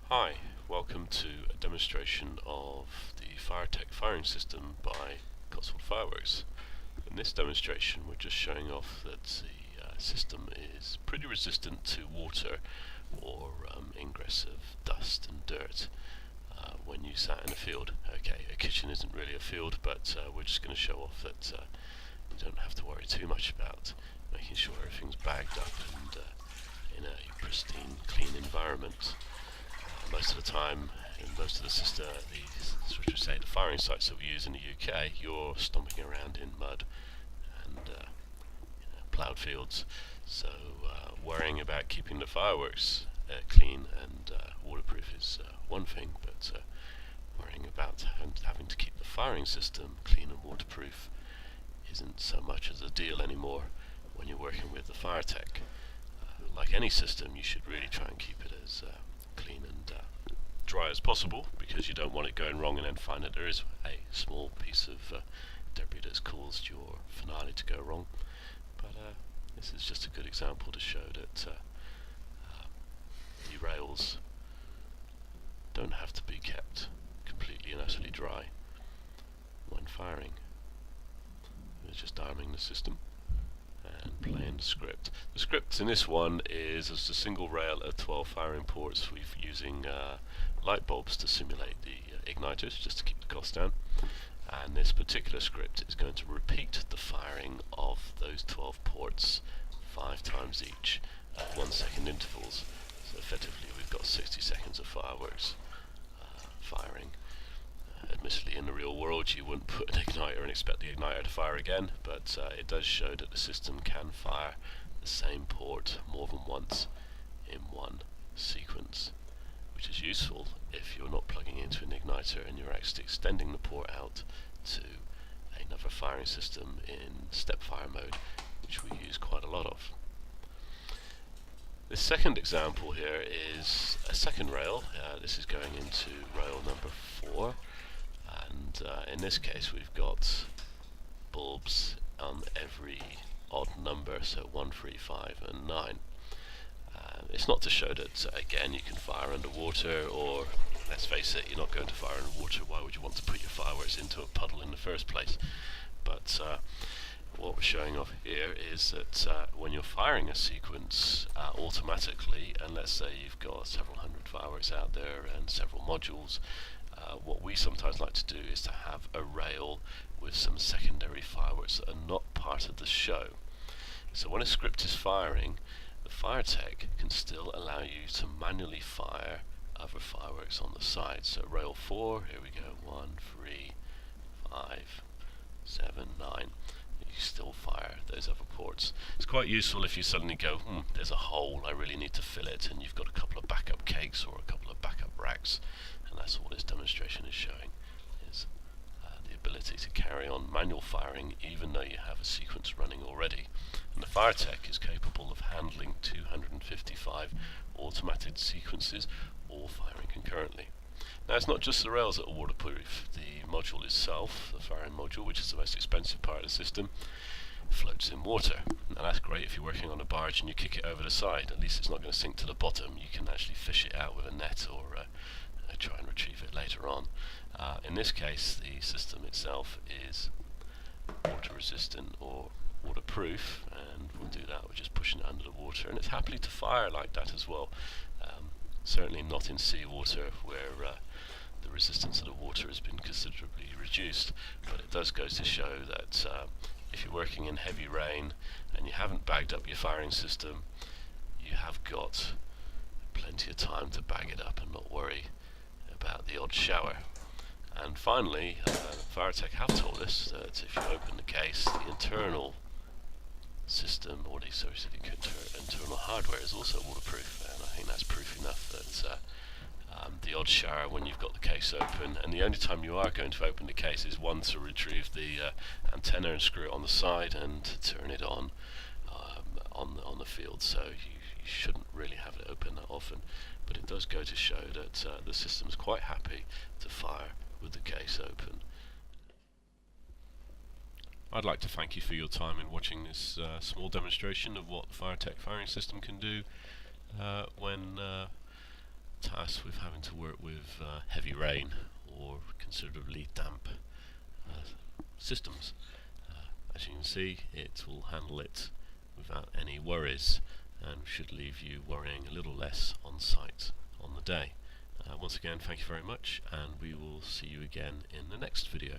Hi, welcome to a demonstration of the fireTEK firing system by Cotswold Fireworks. In this demonstration we're just showing off that the system is pretty resistant to water or ingress of dust and dirt when you sat in a field. Okay, a kitchen isn't really a field, but we're just going to show off that you don't have to worry too much about making sure everything's bagged up and in a pristine, clean environment. Most of the time, in most of the firing sites that we use in the UK, you're stomping around in mud and ploughed fields. So worrying about keeping the fireworks clean and waterproof is one thing, but worrying about having to keep the firing system clean and waterproof isn't so much as a deal anymore when you're working with the fireTEK. Like any system, you should really try and keep it as clean and dry as possible, because you don't want it going wrong and then find that there is a small piece of debris that's caused your finale to go wrong. But this is just a good example to show that the rails don't have to be kept completely and utterly dry when firing. We're just arming the system and playing the script. The script in this one is as a single rail at 12 firing ports. We're using light bulbs to simulate the igniters, just to keep the cost down. And this particular script is going to repeat the firing of those 12 ports 5 times each at 1 second intervals. So effectively we've got 60 seconds of fireworks firing. Admittedly, in the real world you wouldn't put an igniter and expect the igniter to fire again, but it does show that the system can fire the same port more than once in one sequence, which is useful if you're not plugging into an igniter and you're actually extending the port out to another firing system in step fire mode, which we use quite a lot of. This second example here is a second rail. This is going into rail number 4. And in this case we've got bulbs on every odd number, so 1, 3, 5 and 9. It's not to show that again you can fire underwater, or let's face it, you're not going to fire underwater. Why would you want to put your fireworks into a puddle in the first place? But what we're showing off here is that when you're firing a sequence automatically, and let's say you've got several hundred fireworks out there and several modules, what we sometimes like to do is to have a rail with some secondary fireworks that are not part of the show. So when a script is firing, the fireTEK can still allow you to manually fire other fireworks on the side. So rail 4, here we go, 1, 3, 5, 7, 9. You still fire those other ports. It's quite useful if you suddenly go, there's a hole, I really need to fill it, and you've got a couple of backup cakes or a couple of backup racks. And that's all this demonstration is showing, is the ability to carry on manual firing even though you have a sequence running already. And the fireTEK is capable of handling 255 automated sequences, all firing concurrently. Now it's not just the rails that are waterproof. The module itself, the firing module, which is the most expensive part of the system, floats in water. Now that's great if you're working on a barge and you kick it over the side. At least it's not going to sink to the bottom. You can actually fish it out with a net or try and retrieve it later on. In this case, the system itself is water resistant or waterproof, and we'll do that. We're just pushing it under the water, and it's happily to fire like that as well. Certainly not in seawater, where the resistance of the water has been considerably reduced, but it does go to show that if you're working in heavy rain and you haven't bagged up your firing system, you have got plenty of time to bag it up and not worry about the odd shower. And finally, fireTEK have told us that if you open the case, the internal system, or the internal hardware, is also waterproof, and I think that's proof enough that the odd shower when you've got the case open, and the only time you are going to open the case is one to retrieve the antenna and screw it on the side and to turn it on the field. So you shouldn't really have it open that often, but it does go to show that the system is quite happy to fire with the case open. I'd like to thank you for your time in watching this small demonstration of what the fireTEK firing system can do when tasked contrast with having to work with heavy rain or considerably damp systems. As you can see, it will handle it without any worries and should leave you worrying a little less on site on the day. Once again, thank you very much, and we will see you again in the next video.